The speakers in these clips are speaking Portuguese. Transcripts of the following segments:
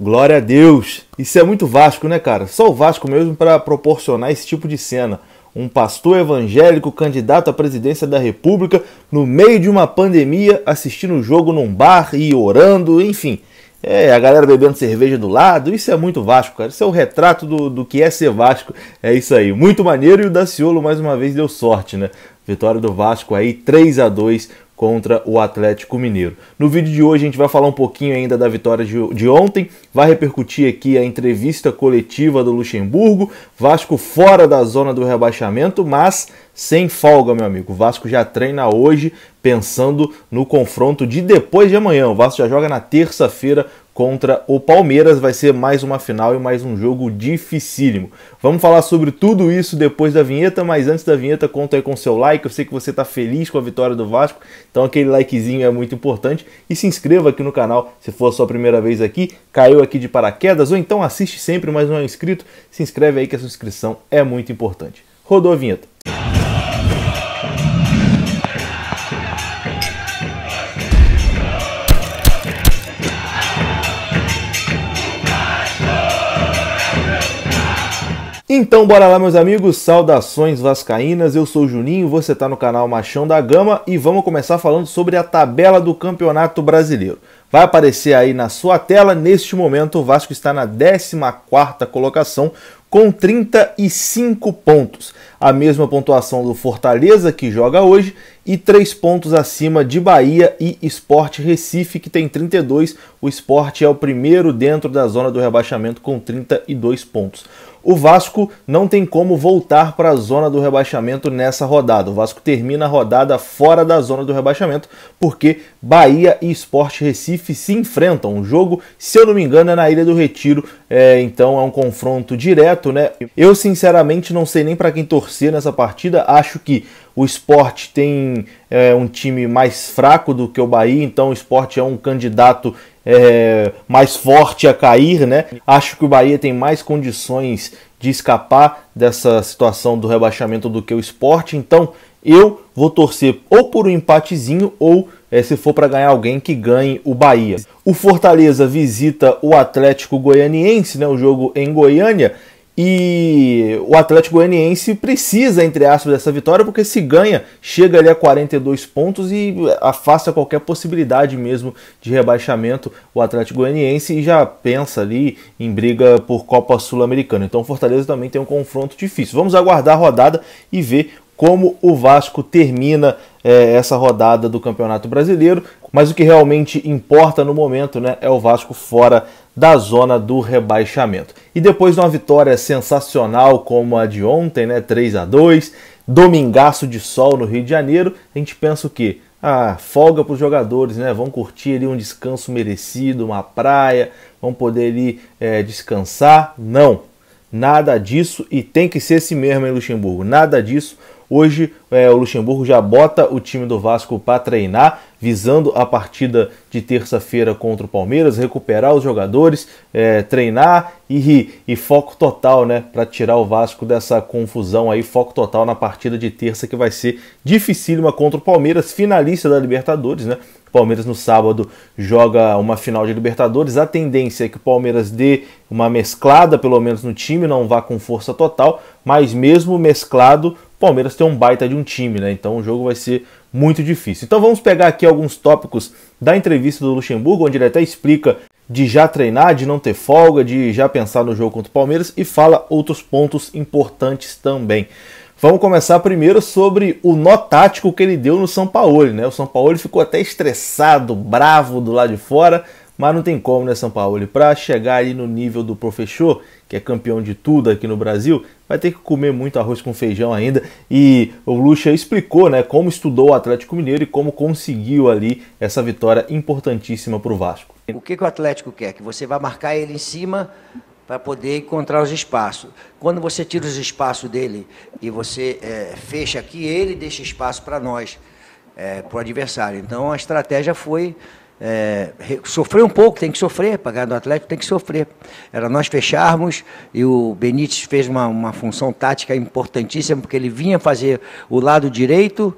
Glória a Deus! Isso é muito Vasco, né, cara? Só o Vasco mesmo para proporcionar esse tipo de cena. Um pastor evangélico candidato à presidência da República no meio de uma pandemia, assistindo o jogo num bar e orando, enfim. A galera bebendo cerveja do lado, isso é muito Vasco, cara. Isso é o retrato do que é ser Vasco. É isso aí, muito maneiro, e o Daciolo mais uma vez deu sorte, né? Vitória do Vasco aí, 3-2 contra o Atlético Mineiro. No vídeo de hoje a gente vai falar um pouquinho ainda da vitória de ontem, vai repercutir aqui a entrevista coletiva do Luxemburgo, Vasco fora da zona do rebaixamento, mas sem folga, meu amigo. O Vasco já treina hoje pensando no confronto de depois de amanhã. O Vasco já joga na terça-feira contra o Palmeiras, vai ser mais uma final e mais um jogo dificílimo. Vamos falar sobre tudo isso depois da vinheta, mas antes da vinheta, conta aí com o seu like. Eu sei que você está feliz com a vitória do Vasco, então aquele likezinho é muito importante. E se inscreva aqui no canal se for a sua primeira vez aqui, caiu aqui de paraquedas, ou então assiste sempre, mas não é inscrito, se inscreve aí que a sua inscrição é muito importante. Rodou a vinheta. Então bora lá, meus amigos, saudações vascaínas, eu sou o Juninho, você está no canal Machão da Gama e vamos começar falando sobre a tabela do Campeonato Brasileiro. Vai aparecer aí na sua tela, neste momento o Vasco está na 14ª colocação com 35 pontos, a mesma pontuação do Fortaleza que joga hoje e 3 pontos acima de Bahia e Sport Recife que tem 32, o Sport é o primeiro dentro da zona do rebaixamento com 32 pontos. O Vasco não tem como voltar para a zona do rebaixamento nessa rodada. O Vasco termina a rodada fora da zona do rebaixamento porque Bahia e Sport Recife se enfrentam. O jogo, se eu não me engano, é na Ilha do Retiro, então é um confronto direto, né? Eu sinceramente não sei nem para quem torcer nessa partida. Acho que o Sport tem um time mais fraco do que o Bahia, então o Sport é um candidato mais forte a cair, né? Acho que o Bahia tem mais condições de escapar dessa situação do rebaixamento do que o Sport, então eu vou torcer ou por um empatezinho ou, se for para ganhar alguém, que ganhe o Bahia. O Fortaleza visita o Atlético Goianiense, né? O jogo em Goiânia. E o Atlético Goianiense precisa, entre aspas, dessa vitória, porque se ganha, chega ali a 42 pontos e afasta qualquer possibilidade mesmo de rebaixamento o Atlético Goianiense e já pensa ali em briga por Copa Sul-Americana. Então o Fortaleza também tem um confronto difícil. Vamos aguardar a rodada e ver como o Vasco termina essa rodada do Campeonato Brasileiro, mas o que realmente importa no momento, né, é o Vasco fora da zona do rebaixamento. E depois de uma vitória sensacional como a de ontem, né, 3-2, domingaço de sol no Rio de Janeiro, a gente pensa o quê? Folga para os jogadores, né? Vão curtir ali um descanso merecido, uma praia, vão poder ali descansar. Não, nada disso, e tem que ser assim mesmo, hein, Luxemburgo? Nada disso. Hoje o Luxemburgo já bota o time do Vasco para treinar, visando a partida de terça-feira contra o Palmeiras, recuperar os jogadores, treinar e foco total, né, para tirar o Vasco dessa confusão aí, foco total na partida de terça que vai ser dificílima contra o Palmeiras, finalista da Libertadores, né? O Palmeiras no sábado joga uma final de Libertadores, a tendência é que o Palmeiras dê uma mesclada pelo menos no time, não vá com força total, mas mesmo mesclado, o Palmeiras tem um baita de um time, né? Então o jogo vai ser muito difícil. Então vamos pegar aqui alguns tópicos da entrevista do Luxemburgo, onde ele até explica de já treinar, de não ter folga, de já pensar no jogo contra o Palmeiras e fala outros pontos importantes também. Vamos começar primeiro sobre o nó tático que ele deu no Sampaoli, né? O Sampaoli ficou até estressado, bravo do lado de fora, mas não tem como, né, Sampaoli? Para chegar aí no nível do Professor, que é campeão de tudo aqui no Brasil, vai ter que comer muito arroz com feijão ainda. E o Lucha explicou, né, como estudou o Atlético Mineiro e como conseguiu ali essa vitória importantíssima para o Vasco. O que o Atlético quer? Que você vai marcar ele em cima para poder encontrar os espaços. Quando você tira os espaços dele e você fecha aqui, ele deixa espaço para nós, para o adversário. Então a estratégia foi sofrer um pouco, tem que sofrer, para ganhar do Atlético tem que sofrer. Era nós fecharmos e o Benítez fez uma função tática importantíssima, porque ele vinha fazer o lado direito,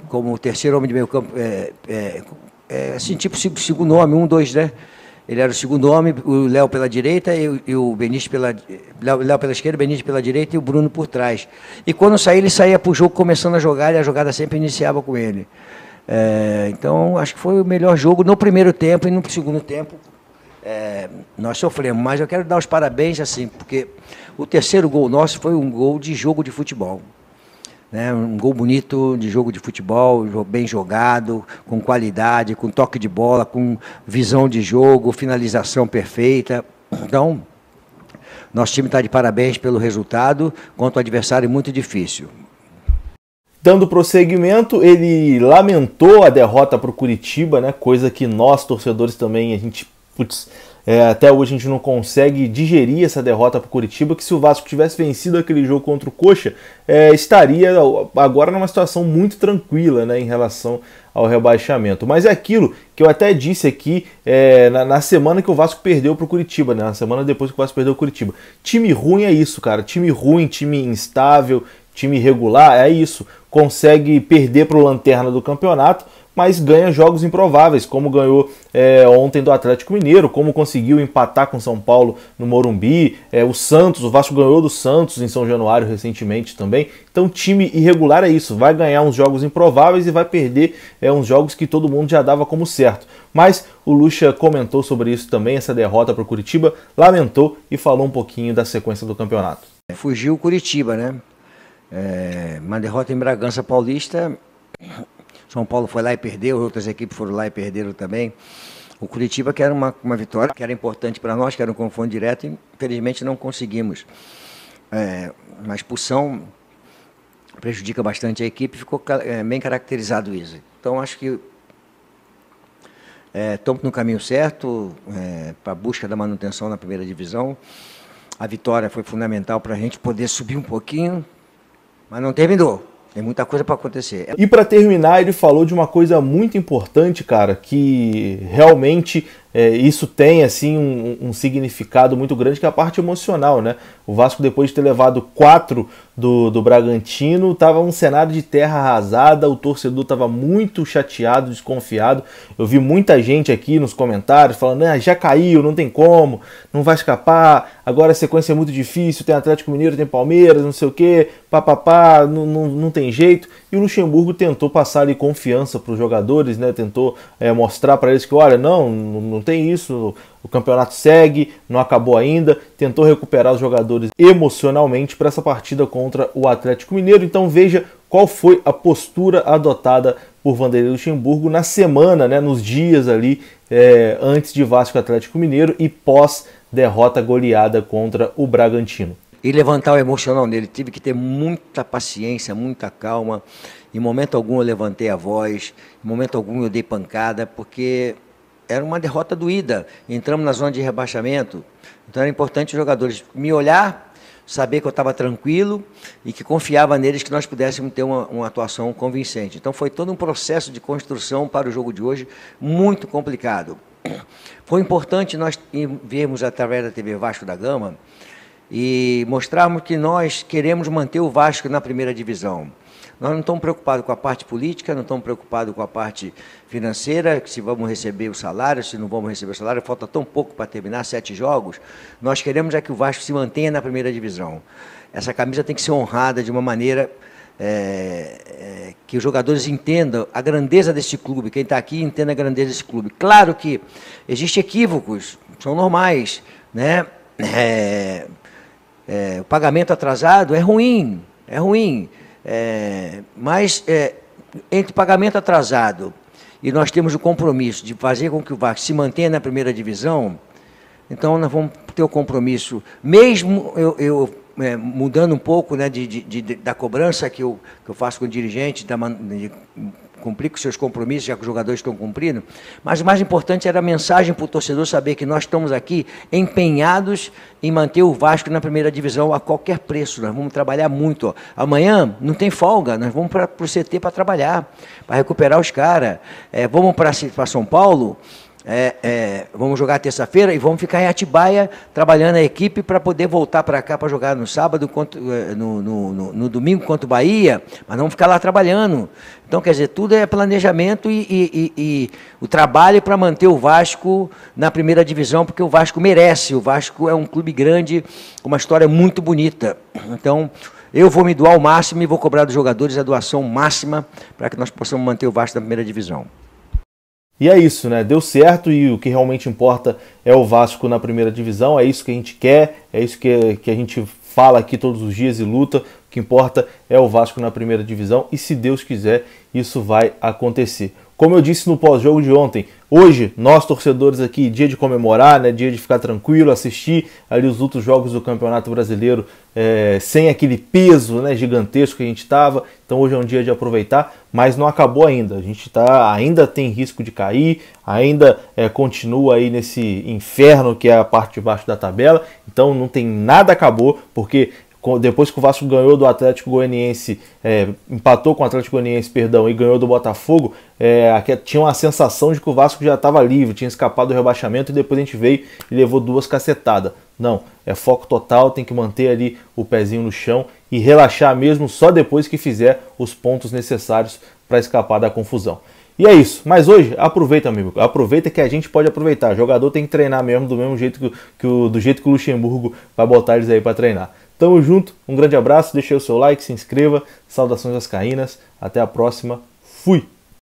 como o terceiro homem de meio campo, assim, tipo segundo homem, 1, 2, né? Ele era o segundo homem, o Léo pela direita e o Benício Léo pela esquerda, o Benício pela direita e o Bruno por trás. E quando saía, ele saía para o jogo começando a jogar e a jogada sempre iniciava com ele. Então, acho que foi o melhor jogo no primeiro tempo e no segundo tempo. Nós sofremos, mas eu quero dar os parabéns, assim, porque o terceiro gol nosso foi um gol de jogo de futebol. Né? Um gol bonito de jogo de futebol, bem jogado, com qualidade, com toque de bola, com visão de jogo, finalização perfeita. Então, nosso time está de parabéns pelo resultado contra um adversário muito difícil. Dando prosseguimento, ele lamentou a derrota para o Curitiba, né? Coisa que nós, torcedores, também, a gente... até hoje a gente não consegue digerir essa derrota para o Curitiba, que se o Vasco tivesse vencido aquele jogo contra o Coxa, estaria agora numa situação muito tranquila, né, em relação ao rebaixamento. Mas é aquilo que eu até disse aqui na semana que o Vasco perdeu para o Curitiba, né, na semana depois que o Vasco perdeu o Curitiba. Time ruim é isso, cara. Time ruim, time instável, time irregular, é isso. Consegue perder para o lanterna do campeonato, mas ganha jogos improváveis, como ganhou ontem do Atlético Mineiro, como conseguiu empatar com São Paulo no Morumbi, o Vasco ganhou do Santos em São Januário recentemente também. Então time irregular é isso, vai ganhar uns jogos improváveis e vai perder uns jogos que todo mundo já dava como certo. Mas o Lucha comentou sobre isso também, essa derrota para o Curitiba, lamentou e falou um pouquinho da sequência do campeonato. Fugiu o Curitiba, né? Uma derrota em Bragança Paulista... São Paulo foi lá e perdeu, outras equipes foram lá e perderam também. O Curitiba, que era uma vitória, que era importante para nós, que era um confronto direto, e infelizmente não conseguimos. Uma expulsão prejudica bastante a equipe, ficou bem caracterizado isso. Então, acho que estamos no caminho certo para a busca da manutenção na primeira divisão. A vitória foi fundamental para a gente poder subir um pouquinho, mas não terminou. Tem muita coisa para acontecer. E para terminar, ele falou de uma coisa muito importante, cara, que realmente isso tem assim um significado muito grande, que é a parte emocional, né? O Vasco, depois de ter levado 4 do Bragantino, estava um cenário de terra arrasada, o torcedor estava muito chateado, desconfiado. Eu vi muita gente aqui nos comentários falando, já caiu, não tem como, não vai escapar, agora a sequência é muito difícil, tem Atlético Mineiro, tem Palmeiras, não sei o quê, papapá, não tem jeito. E o Luxemburgo tentou passar ali confiança para os jogadores, né? Tentou mostrar para eles que, olha, não tem isso, o campeonato segue, não acabou ainda. Tentou recuperar os jogadores emocionalmente para essa partida contra o Atlético Mineiro. Então veja qual foi a postura adotada por Vanderlei Luxemburgo na semana, né? Nos dias ali antes de Vasco e Atlético Mineiro e pós derrota goleada contra o Bragantino. E levantar o emocional nele, tive que ter muita paciência, muita calma. Em momento algum eu levantei a voz, em momento algum eu dei pancada, porque era uma derrota doída. Entramos na zona de rebaixamento, então era importante os jogadores me olhar, saber que eu estava tranquilo e que confiava neles que nós pudéssemos ter uma atuação convincente. Então foi todo um processo de construção para o jogo de hoje, muito complicado. Foi importante nós vermos através da TV Vasco da Gama e mostrarmos que nós queremos manter o Vasco na primeira divisão. Nós não estamos preocupados com a parte política, não estamos preocupados com a parte financeira, se vamos receber o salário, se não vamos receber o salário, falta tão pouco para terminar 7 jogos. Nós queremos que o Vasco se mantenha na primeira divisão. Essa camisa tem que ser honrada de uma maneira que os jogadores entendam a grandeza desse clube, quem está aqui entenda a grandeza desse clube. Claro que existem equívocos, são normais, né? O pagamento atrasado é ruim, mas entre pagamento atrasado e nós temos o compromisso de fazer com que o Vasco se mantenha na primeira divisão, então nós vamos ter o compromisso, mesmo mudando um pouco, né, da cobrança que eu faço com o dirigente, de cumprir com seus compromissos, já que os jogadores estão cumprindo, mas o mais importante era a mensagem para o torcedor saber que nós estamos aqui empenhados em manter o Vasco na primeira divisão a qualquer preço. Nós vamos trabalhar muito. Ó. Amanhã não tem folga, nós vamos para o CT para trabalhar, para recuperar os caras. Vamos para São Paulo Vamos jogar terça-feira e vamos ficar em Atibaia trabalhando a equipe para poder voltar para cá para jogar no sábado, no domingo contra o Bahia, mas não ficar lá trabalhando. Então, quer dizer, tudo é planejamento e o trabalho para manter o Vasco na primeira divisão, porque o Vasco merece. O Vasco é um clube grande, com uma história muito bonita. Então, eu vou me doar ao máximo e vou cobrar dos jogadores a doação máxima para que nós possamos manter o Vasco na primeira divisão. E é isso, né? Deu certo e o que realmente importa é o Vasco na primeira divisão, é isso que a gente quer, é isso que a gente fala aqui todos os dias e luta. O que importa é o Vasco na primeira divisão e, se Deus quiser, isso vai acontecer. Como eu disse no pós-jogo de ontem, hoje, nós torcedores aqui, dia de comemorar, né, dia de ficar tranquilo, assistir ali os outros jogos do Campeonato Brasileiro sem aquele peso, né, gigantesco que a gente estava. Então hoje é um dia de aproveitar, mas não acabou ainda. A gente ainda tem risco de cair, ainda continua aí nesse inferno que é a parte de baixo da tabela. Então não tem nada acabou, porque depois que o Vasco ganhou do Atlético Goianiense, empatou com o Atlético Goianiense, perdão, e ganhou do Botafogo, tinha uma sensação de que o Vasco já estava livre, tinha escapado do rebaixamento, e depois a gente veio e levou 2 cacetadas. Não, é foco total, tem que manter ali o pezinho no chão e relaxar mesmo só depois que fizer os pontos necessários para escapar da confusão. E é isso, mas hoje, aproveita, amigo, aproveita que a gente pode aproveitar. O jogador tem que treinar mesmo do mesmo jeito do jeito que o Luxemburgo vai botar eles aí para treinar. Tamo junto, um grande abraço, deixa aí o seu like, se inscreva, saudações vascaínas, até a próxima, fui!